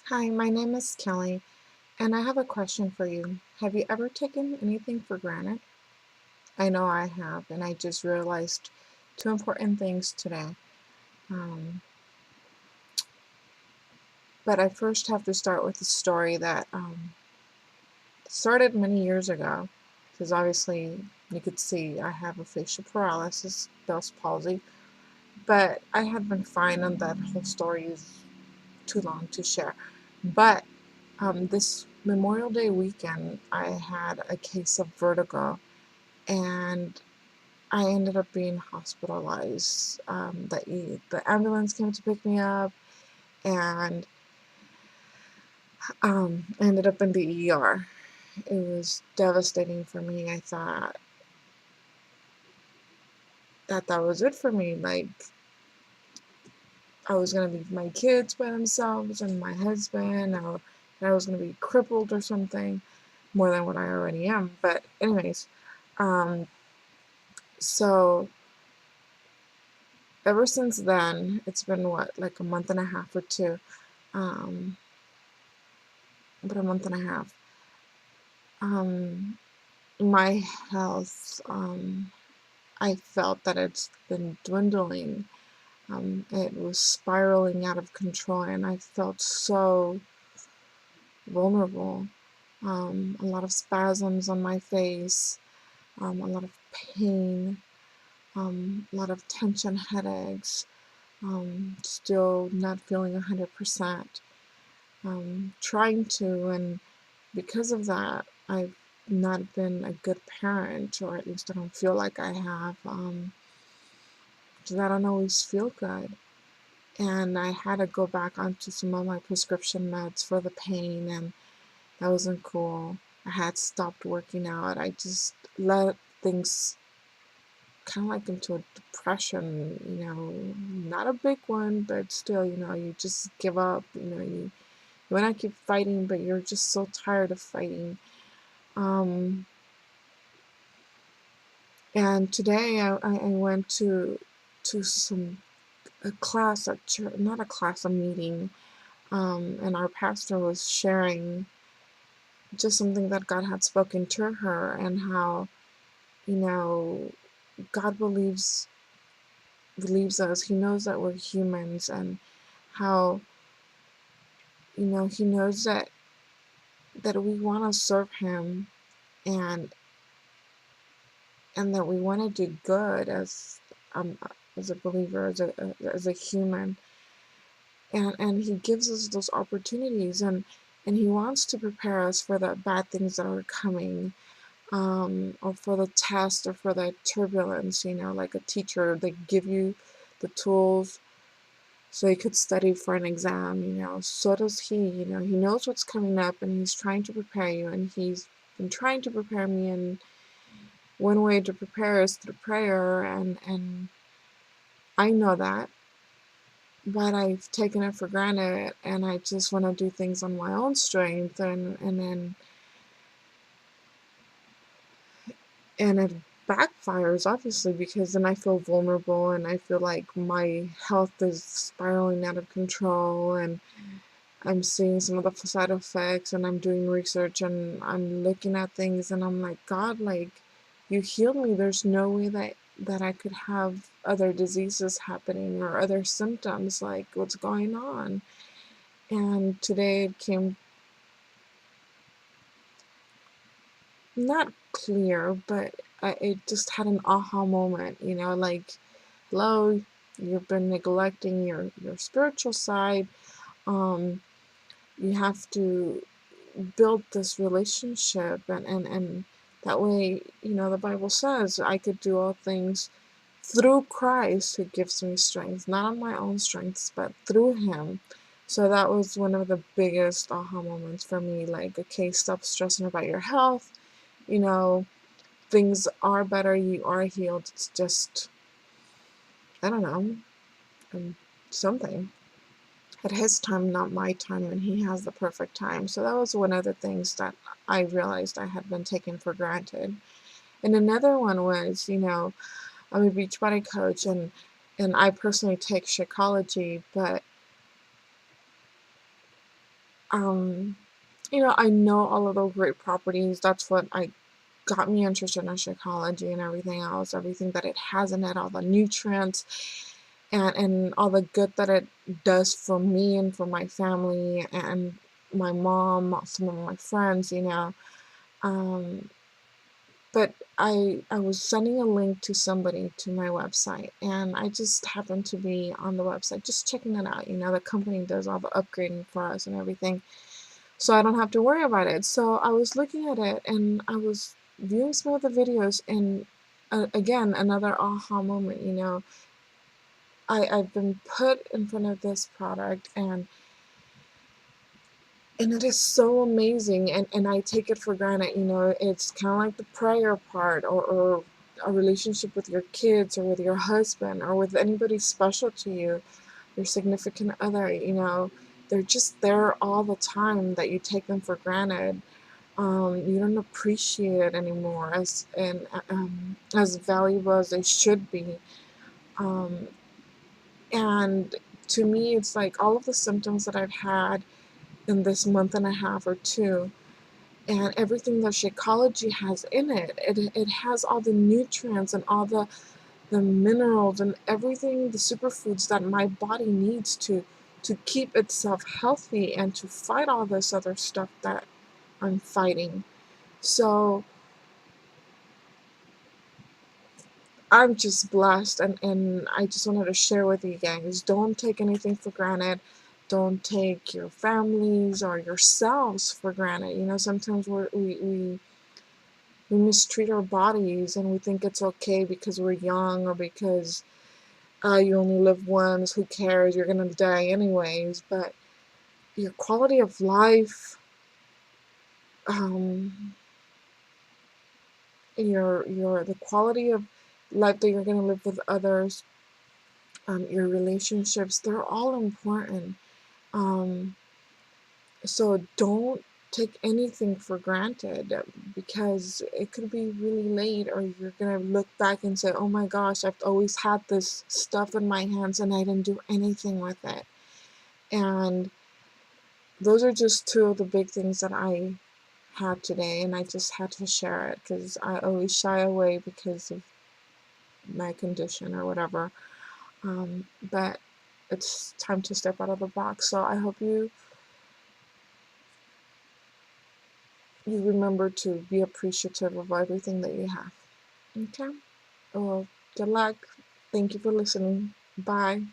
Hi, my name is Kelly, and I have a question for you. Have you ever taken anything for granted? I know I have, and I just realized two important things today. Um, but I first have to start with a story that started many years ago, because obviously you could see I have a facial paralysis, Bell's palsy, but I had been fine, and that whole story is too long to share. But this Memorial Day weekend, I had a case of vertigo, and I ended up being hospitalized. The ambulance came to pick me up, and I ended up in the ER. It was devastating for me. I thought that was it for me. Like, I was gonna leave my kids by themselves and my husband, or I was gonna be crippled or something more than what I already am. But anyways, um, so ever since then, it's been what, like a month and a half or two, um, about a month and a half. Um, my health, I felt that it's been dwindling. It was spiraling out of control, and I felt so vulnerable. A lot of spasms on my face, a lot of pain, a lot of tension headaches, still not feeling 100%. Trying to, and because of that, I've not been a good parent, or at least I don't feel like I have. So I don't always feel good. And I had to go back onto some of my prescription meds for the pain, and that wasn't cool. I had stopped working out. I just let things kind of like into a depression, not a big one, but still, you just give up, you want to keep fighting, but you're just so tired of fighting. Um, and today I went to some a class at church, not a class, a meeting, and our pastor was sharing just something that God had spoken to her, and how, you know, God believes us. He knows that we're humans, and how, He knows that we want to serve Him, and that we want to do good um as a believer, as a human, and He gives us those opportunities, and He wants to prepare us for the bad things that are coming, or for the test, or for the turbulence. Like a teacher, they give you the tools so you could study for an exam. So does He. He knows what's coming up, and He's trying to prepare you, and He's been trying to prepare me. And one way to prepare is through prayer, and I know that, but I've taken it for granted, and I just want to do things on my own strength, and it backfires, obviously, because then I feel vulnerable, and I feel like my health is spiraling out of control, and I'm seeing some of the side effects, and I'm doing research, and I'm looking at things, and I'm like, God, like, you healed me. There's no way that I could have other diseases happening, or other symptoms. Like, what's going on? And today it came, not clear, but it just had an aha moment. Like, hello, you've been neglecting your spiritual side. Um, you have to build this relationship, and that way, the Bible says I could do all things through Christ who gives me strength, not on my own strengths, but through Him. So that was one of the biggest aha moments for me. Like, okay, stop stressing about your health. you know Things are better, you are healed. It's just, I don't know, um, something at His time, not my time, and He has the perfect time. So that was one of the things that I realized I had been taken for granted. And another one was, I'm a Beachbody coach, and I personally take Shakeology, but Um, I know all of those great properties. That's what I got me interested in Shakeology and everything else, everything that it has in it, all the nutrients and all the good that it does for me and for my family and my mom, some of my friends. Um, but I was sending a link to somebody to my website, and I just happened to be on the website just checking it out. The company does all the upgrading for us and everything, so I don't have to worry about it. So I was looking at it, and I was viewing some of the videos, and again, another aha moment. I've been put in front of this product, and it is so amazing, and I take it for granted. It's kind of like the prayer part, or a relationship with your kids or with your husband or with anybody special to you, your significant other. They're just there all the time that you take them for granted. You don't appreciate it anymore as valuable as they should be. Um, and to me, it's like all of the symptoms that I've had in this month and a half or two, and everything that Shakeology has in it. It has all the nutrients and all the minerals and everything, the superfoods that my body needs to keep itself healthy and to fight all this other stuff that I'm fighting. So I'm just blessed, and I just wanted to share with you guys. Don't take anything for granted. Don't take your families or yourselves for granted. Sometimes we mistreat our bodies, and we think it's okay because we're young, or because you only live once, who cares, you're gonna die anyways. But your quality of life, um, the quality of life that you're gonna live with others, your relationships, they're all important. Um, so don't take anything for granted, because it could be really late, or you're gonna look back and say, oh my gosh, I've always had this stuff in my hands and I didn't do anything with it. And those are just two of the big things that I had today, and I just had to share it because I always shy away because of my condition or whatever. But it's time to step out of the box. So I hope you remember to be appreciative of everything that you have. Okay? Well, good luck. Thank you for listening. Bye.